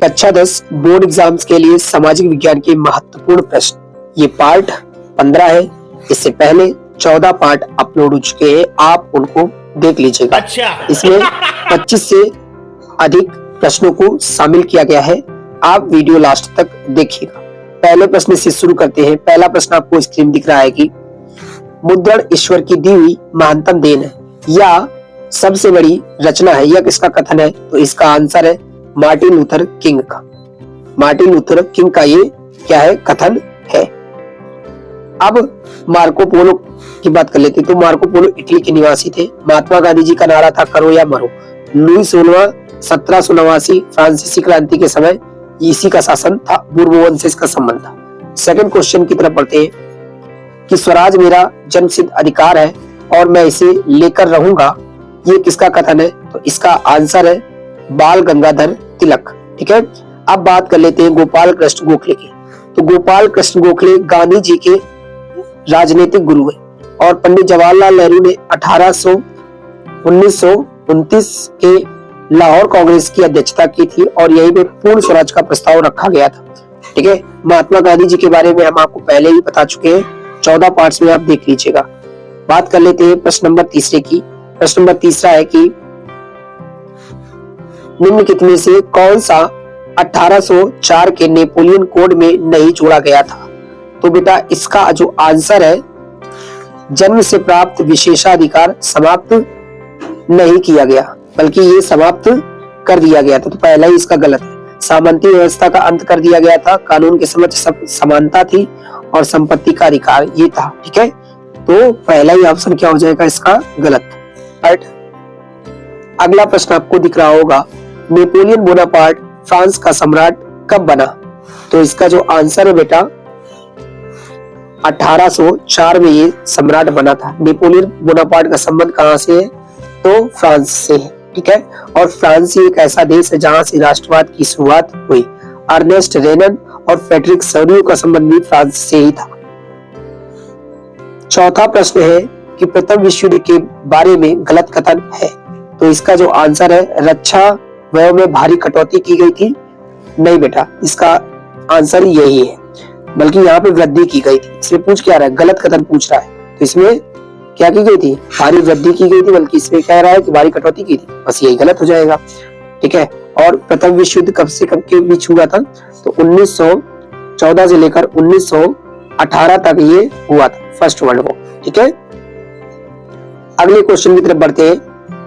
कक्षा 10 board exams के लिए सामाजिक विज्ञान के महत्वपूर्ण प्रश्न, ये पार्ट 15 है। इससे पहले 14 पार्ट अपलोड हो चुके हैं, आप उनको देख लीजिएगा। इसमें 25 से अधिक प्रश्नों को शामिल किया गया है, आप वीडियो लास्ट तक देखिएगा। पहले प्रश्न से शुरू करते हैं। पहला प्रश्न आपको स्क्रीन दिख रहा है कि मुद्रण ईश्वर की दी हुई महानतम देन है या सबसे बड़ी रचना है, यह किसका कथन है? तो इसका आंसर है मार्टिन लूथर किंग का। मार्टिन लूथर किंग का ये क्या है? कथन है। अब मार्को पोलो की बात कर लेते हैं। तो मार्को पोलो इटली के निवासी थे। महात्मा गांधी जी का नारा था करो या मरो। लुई 16वां 1789 फ्रांसीसी क्रांति के समय इसी का शासन था, बुर्बोन से इसका संबंध था। सेकंड क्वेश्चन की तरफ बढ़ते हैं कि स्वराज मेरा जन्मसिद्ध अधिकार है और मैं इसे लेकर रहूंगा, ये किसका कथन है? तो इसका आंसर है बाल गंगाधर तिलक। ठीक है, अब बात कर लेते हैं गोपाल कृष्ण गोखले की। तो गोपाल कृष्ण गोखले गांधी जी के राजनीतिक गुरु है और पंडित जवाहरलाल नेहरू ने 1929 के लाहौर कांग्रेस की अध्यक्षता की थी और यही पे पूर्ण स्वराज का प्रस्ताव रखा गया था। ठीक है, महात्मा गांधी जी के बारे में हम आपको पहले ही बता चुके हैं, 14 पार्ट्स में आप देख लीजिएगा। बात कर लेते हैं प्रश्न नंबर तीसरे की। प्रश्न नंबर तीसरा है कि निम्नलिखित में से कौन सा 1804 के नेपोलियन कोड में नहीं जोड़ा गया था? तो बेटा इसका जो आंसर है जन्म से प्राप्त विशेषाधिकार समाप्त नहीं किया गया, बल्कि ये समाप्त कर दिया गया था। तो पहला ही इसका गलत है। सामंती व्यवस्था का अंत कर दिया गया था, कानून के समक्ष सब समानता थी और संपत्ति का अधिकार ये था। ठीक है, तो पहला ही ऑप्शन क्या हो जाएगा इसका? गलत। राइट। अगला प्रश्न आपको दिख रहा होगा, नेपोलियन बोनापार्ट फ्रांस का सम्राट कब बना? तो इसका जो आंसर है बेटा 1804 में ये सम्राट बना था। नेपोलियन बोनापार्ट का संबंध कहां से है? तो फ्रांस से है। ठीक है, और फ्रांस एक ऐसा देश है जहां से राष्ट्रवाद की शुरुआत हुई। अर्नेस्ट रेनन और फ्रेडरिक सौरियो का संबंध भी फ्रांस से ही था। चौथा प्रश्न है कि प्रथम विश्व युद्ध के बारे में गलत कथन है। तो इसका जो आंसर है रक्षा व्यय में भारी कटौती की गई थी। नहीं बेटा, इसका आंसर यही है, बल्कि यहाँ पे वृद्धि की गई थी। इसमें पूछ क्या रहा है? गलत कथन पूछ रहा है। तो इसमें क्या की गई थी? भारी वृद्धि की गई थी, बल्कि इसमें कह रहा है कि भारी कटौती की थी। बस यही गलत हो जाएगा। ठीक है, और प्रथम विश्व युद्ध कब से कब के बीच हुआ था? तो 1914 से लेकर 1918 तक ये हुआ था, फर्स्ट वर्ल्ड वॉर। ठीक है, अगले क्वेश्चन की तरफ बढ़ते हैं।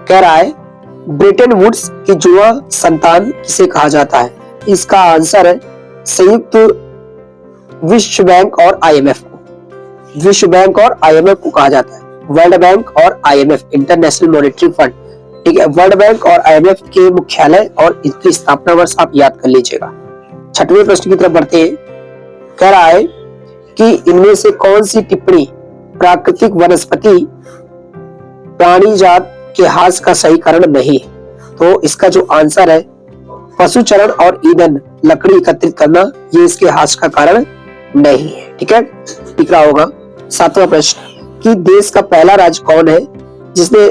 कह रहा है ब्रेटन वुड्स की जुआ संतान किसे कहा जाता है? इसका आंसर है संयुक्त विश्व बैंक और आईएमएफ को। विश्व बैंक और आईएमएफ को कहा जाता है। वर्ल्ड बैंक और आईएमएफ, इंटरनेशनल मॉनेटरी फंड। ठीक है, वर्ल्ड बैंक और आईएमएफ के मुख्यालय और इनकी स्थापना वर्ष आप याद कर लीजिएगा। छठवें प्रश्न की तरफ बढ़ते हैं। कह रहा है कि इनमें से कौन सी टिप्पणी प्राकृतिक वनस्पति प्राणी जात के ह्रास का सही कारण नहीं है? तो इसका जो आंसर है पशुचरण और ईंधन लकड़ी एकत्रित करना, ये इसके ह्रास का कारण नहीं है। ठीक है, दिख रहा होगा। सातवां प्रश्न कि देश का पहला राज्य कौन है जिसने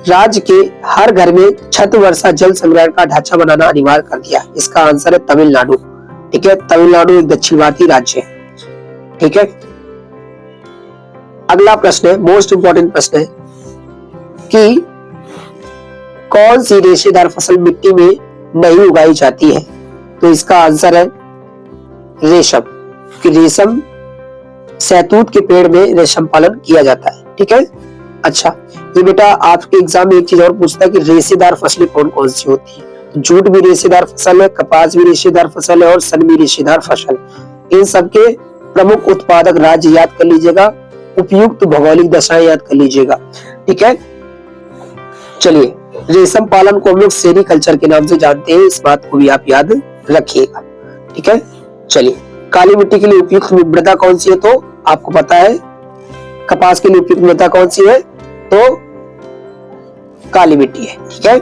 राज्य के हर घर में छत वर्षा जल संग्रहण का ढांचा बनाना अनिवार्य कर दिया? इसका आंसर है तमिलनाडु। ठीक है, तमिलनाडु एक दक्षिण भारतीय राज्य है। ठीक है, अगला प्रश्न है, मोस्ट इंपॉर्टेंट प्रश्न है कि कौन सी रेशेदार फसल मिट्टी में नहीं उगाई जाती है? तो इसका आंसर है रेशम। कि रेशम सहतूत के पेड़ में रेशम पालन किया जाता है। ठीक है, अच्छा ये बेटा आपके एग्जाम में एक चीज और पूछता है कि रेशेदार फसलें कौन कौन सी होती है? जूट भी रेशेदार फसल है, कपास भी रेशेदार फसल है और सन भी रेशेदार फसल। इन सबके प्रमुख उत्पादक राज्य याद कर लीजिएगा, उपयुक्त भौगोलिक दशाएं याद कर लीजिएगा। ठीक है, चलिए रेशम पालन को हम लोग सेरीकल्चर के नाम से जानते हैं, इस बात को भी आप याद रखिएगा। ठीक है, चलिए काली मिट्टी के लिए उपयुक्त मृदा कौन सी है? तो आपको पता है कपास के लिए उपयुक्त मृदा कौन सी है? तो काली मिट्टी है। ठीक है,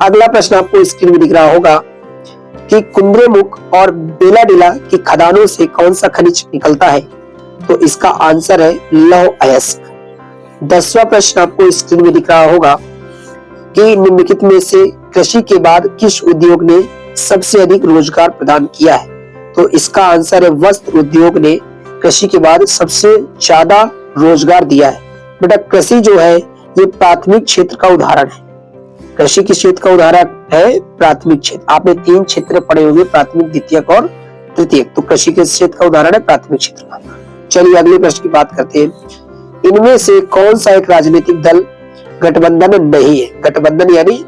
अगला प्रश्न आपको स्क्रीन में दिख रहा होगा कि कुंद्रेमुख और बेलाडीला की खदानों से कौन सा खनिज निकलता है? तो इसका आंसर है लौह अयस्क। 10वां प्रश्न आपको स्क्रीन में दिख रहा होगा कि निम्नलिखित में से कृषि के बाद किस उद्योग ने सबसे अधिक रोजगार प्रदान किया है? तो इसका आंसर है वस्त्र उद्योग ने कृषि के बाद सबसे ज्यादा रोजगार दिया है। बेटा कृषि जो है ये प्राथमिक क्षेत्र का उदाहरण है। कृषि किस क्षेत्र का उदाहरण है? प्राथमिक क्षेत्र। आपने 3 क्षेत्र पढ़े होंगे, प्राथमिक, द्वितीयक और तृतीयक। तो कृषि किस क्षेत्र का उदाहरण है? प्राथमिक क्षेत्र का। चलिए अगले प्रश्न की बात करते हैं। इनमें से कौन सा एक राजनीतिक दल गठबंधन नहीं है? गठबंधन यानी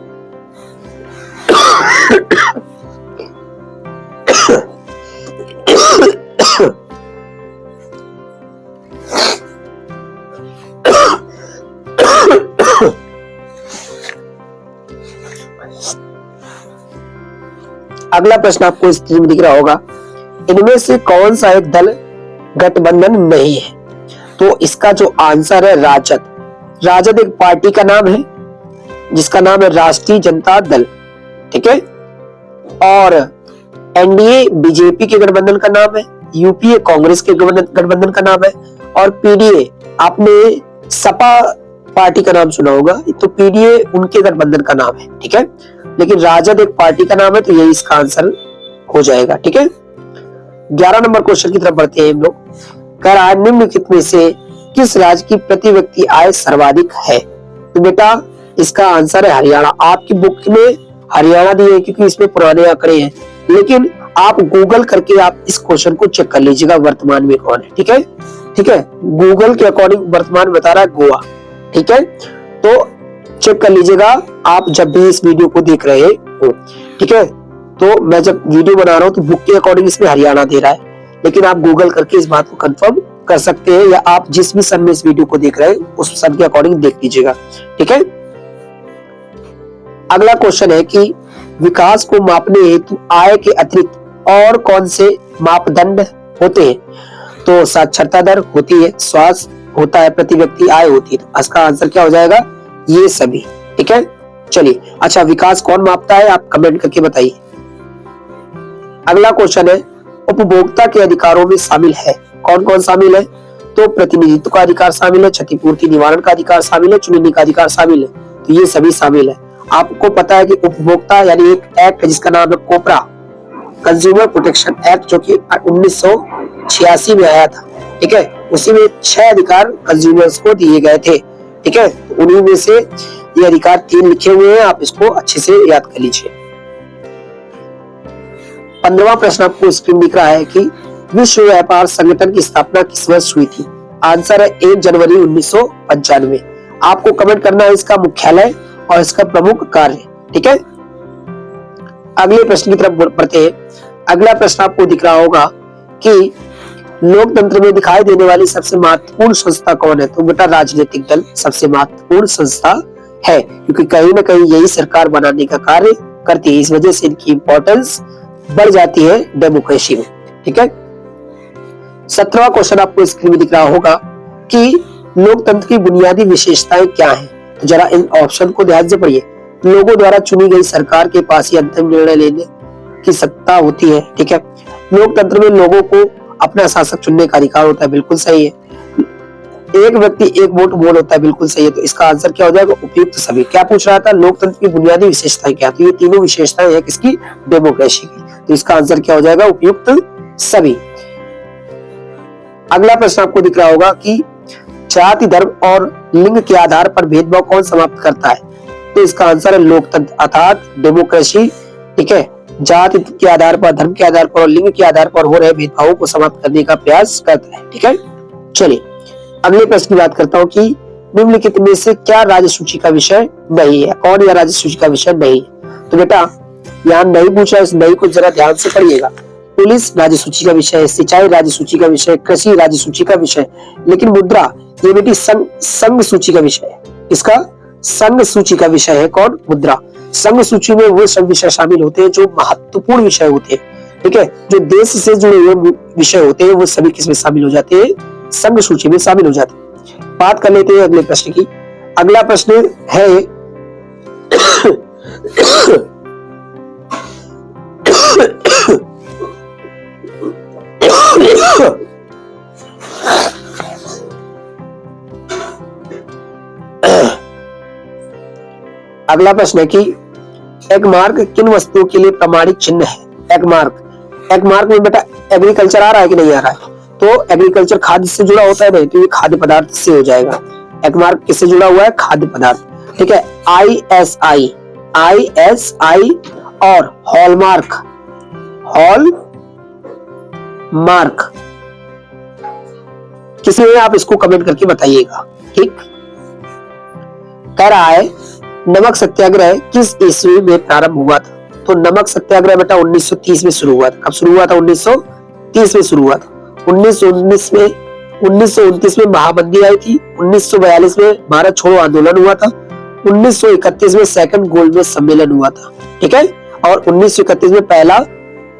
अगला प्रश्न आपको इस स्क्रीन में दिख रहा होगा, इनमें से कौन सा एक दल गठबंधन नहीं है? तो इसका जो आंसर है राजद। राजद एक पार्टी का नाम है जिसका नाम है राष्ट्रीय जनता दल, ठीक है। और एनडीए बीजेपी के गठबंधन का नाम है, यूपीए कांग्रेस के गठबंधन का नाम है, और पीडीए आपने सपा पार्टी का नाम सुना होगा, तो पीडीए उनके गठबंधन का नाम है, ठीक है। लेकिन राजद एक पार्टी का नाम है, तो यही इसका आंसर हो जाएगा, ठीक है। 11 नंबर क्वेश्चन की तरफ बढ़ते हैं हम लोग। कर निम्नलिखित में से किस राज्य की प्रति व्यक्ति आय सर्वाधिक है? तो बेटा इसका आंसर है हरियाणा। आपकी बुक में हरियाणा दी है क्योंकि इसमें पुराने आंकड़े हैं, लेकिन आप गूगल करके आप इस क्वेश्चन को चेक कर लीजिएगा वर्तमान में कौन है, ठीक है। ठीक है, गूगल के अकॉर्डिंग वर्तमान बता रहा है गोवा, ठीक है। तो चेक कर लीजिएगा आप जब भी इस वीडियो को देख रहे हो, ठीक है। तो मैं जब वीडियो बना रहा हूं तो बुक के अकॉर्डिंग इसमें हरियाणा दे रहा है, लेकिन आप गूगल करके इस बात को कंफर्म कर सकते हैं, या आप जिस भी सन में इस वीडियो को देख रहे हैं उस सन के अकॉर्डिंग देख लीजिएगा, ठीक है। अगला क्वेश्चन है कि विकास को मापने हेतु आय के अतिरिक्त और कौन से मापदंड होते हैं? तो साक्षरता दर होती है, स्वास्थ्य होता है, प्रति व्यक्ति आय होती है। तो इसका आंसर क्या हो जाएगा? ये सभी, ठीक है। चलिए, अच्छा विकास कौन मापता है आप कमेंट करके बताइए। अगला क्वेश्चन है उपभोक्ता के अधिकारों में शामिल है, कौन कौन शामिल है? तो प्रतिनिधित्व का अधिकार शामिल है, क्षतिपूर्ति निवारण का अधिकार शामिल है, चुनने का अधिकार शामिल है। तो ये सभी शामिल है। आपको पता है कि उपभोक्ता यानी एक एक्ट है जिसका नाम है कोपरा, कंज्यूमर प्रोटेक्शन एक्ट, जो कि 1986 में आया था, ठीक है। उसी में 6 अधिकार कंज्यूमर्स को दिए गए थे, ठीक है। तो उन्हीं में से ये अधिकार 3 लिखे हुए हैं, आप इसको अच्छे से याद कर लीजिए। 15वां प्रश्न आपको स्क्रीन दिख रहा है कि विश्व व्यापार संगठन की स्थापना किस वर्ष हुई थी? आंसर है 1 जनवरी 1995। आपको कमेंट करना है इसका मुख्यालय और इसका प्रमुख कार्य, ठीक है। अगले प्रश्न की तरफ बढ़ते हैं। अगला प्रश्न आपको दिख रहा होगा कि लोकतंत्र में दिखाई देने वाली सबसे महत्वपूर्ण संस्था कौन है? तो बेटा राजनीतिक दल सबसे महत्वपूर्ण संस्था है, क्योंकि कहीं ना कहीं यही सरकार बनाने का कार्य करती है। इस वजह से इनकी इंपॉर्टेंस बढ़ जाती है डेमोक्रेसी में, ठीक है। 17वां क्वेश्चन आपको स्क्रीन में दिख रहा होगा कि लोकतंत्र की बुनियादी विशेषताएं क्या हैं? तो जरा इन ऑप्शन को ध्यान से पढ़िए। लोगों द्वारा चुनी गई सरकार के पास ही अंतिम निर्णय लेने की सत्ता होती है, ठीक है। लोकतंत्र में लोगों को अपना शासक चुनने का अधिकार होता है, बिल्कुल सही है। एक व्यक्ति एक वोट मोल होता है, बिल्कुल सही है। तो इसका आंसर क्या हो जाएगा? उपयुक्त सभी। क्या पूछ रहा था? लोकतंत्र की बुनियादी विशेषताएं क्या? तो ये तीनों विशेषताएं हैं किसकी? डेमोक्रेसी की। तो इसका आंसर क्या हो जाएगा? उपयुक्त सभी। अगला प्रश्न आपको दिख रहा होगा कि जाति, धर्म और लिंग के आधार पर भेदभाव कौन समाप्त करता है? तो इसका आंसर है लोकतंत्र अर्थात डेमोक्रेसी, ठीक है। जाति के आधार पर, धर्म के आधार पर और लिंग के आधार पर हो रहे भेदभावों को समाप्त करने का प्रयास करता है, ठीक है। चलिए अगले प्रश्न की बात करता हूँ कि निम्नलिखित में से क्या राज्य सूची का विषय नहीं है? कौन यह राज्य सूची का विषय नहीं है? तो बेटा यहाँ नहीं पूछा, इस नहीं को जरा ध्यान से पढ़िएगा। पुलिस राज्य सूची का विषय है, सिंचाई राज्य सूची का विषय, कृषि राज्य सूची का विषय, लेकिन मुद्रा ये बेटी संघ सूची का विषय है। इसका संघ सूची का विषय है कौन? मुद्रा। संघ सूची में वो सब विषय शामिल होते हैं जो महत्वपूर्ण विषय होते हैं, ठीक है। जो देश से जुड़े हुए विषय होते हैं वो सभी किसमें शामिल हो जाते हैं? संघ सूची में शामिल हो जाते हैं। बात कर लेते हैं अगले प्रश्न की। अगला प्रश्न है अगला प्रश्न है कि एग मार्क किन वस्तुओं के लिए प्रमाणिक चिन्ह है? एग मार्क में बेटा एग्रीकल्चर आ रहा है कि नहीं आ रहा है? तो एग्रीकल्चर खाद्य से जुड़ा होता है नहीं, तो ये खाद्य पदार्थ से हो जाएगा। एग मार्क किससे जुड़ा हुआ है? खाद्य पदार्थ। ठीक है। ISI और हॉलमार्क किसी में आप इसको कमेंट करके बताइएगा। ठीक। कह रहा है नमक सत्याग्रह किस ईस्वी में प्रारंभ हुआ था? तो नमक सत्याग्रह बेटा 1930 में शुरू हुआ था। कब शुरू हुआ था? 1930 में शुरू हुआ था। 1929 में महामंदी आई थी। 1942 में भारत छोड़ो आंदोलन हुआ था। 1931 में सेकंड गोलमेज सम्मेलन हुआ था। ठीक है। और 1931 में पहला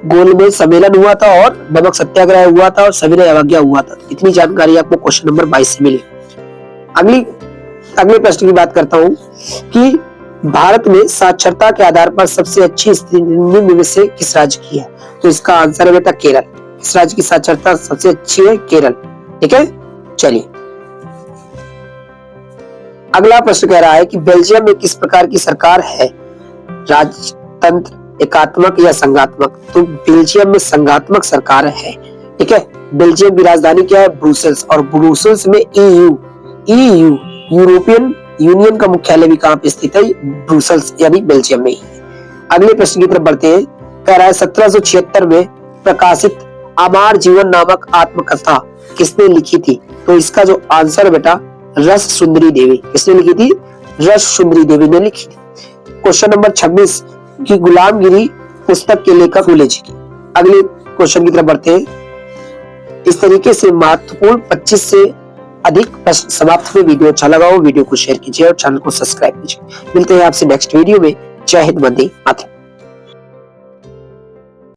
गोलमेज सम्मेलन हुआ था और नमक सत्याग्रह हुआ था और सविनय अवज्ञा हुआ था। इतनी जानकारी आपको क्वेश्चन नंबर 22 से मिली। अगले प्रश्न की बात करता हूं कि भारत में साक्षरता के आधार पर सबसे अच्छी स्थिति निम्न में से किस राज्य की है? तो इसका आंसर है बेटा केरल। किस राज्य की साक्षरता सबसे अच्छी है? केरल। ठीक है। चलिए अगला प्रश्न कह रहा है कि बेल्जियम में किस प्रकार की सरकार है? राजतंत्र, एकात्मक या संघात्मक? तो बेल्जियम में संघात्मक सरकार है। ठीक है। बेल्जियम की राजधानी क्या है? ब्रुसेल्स। और ब्रुसेल्स में EU यूरोपियन यूनियन का मुख्यालय भी कहां पे स्थित है? ब्रुसेल्स यानी बेल्जियम में ही। अगले प्रश्न की तरफ बढ़ते हैं। कह रहा है 1776 में प्रकाशित अमर जीवन नामक आत्मकथा किसने लिखी थी? तो इसका जो आंसर बेटा रस सुंदरी देवी। किसने लिखी थी? रस सुंदरी देवी ने लिखी थी। क्वेश्चन नंबर 26 की गुलामगिरी पुस्तक के लेखक फूले जी की। अगले क्वेश्चन की तरफ बढ़ते हैं। इस तरीके से महत्वपूर्ण 25 से अधिक प्रश्न समाप्त हुए। वीडियो अच्छा लगा हो वीडियो को शेयर कीजिए और चैनल को सब्सक्राइब कीजिए। मिलते हैं आपसे नेक्स्ट वीडियो में। जय हिंद, वंदे मातरम।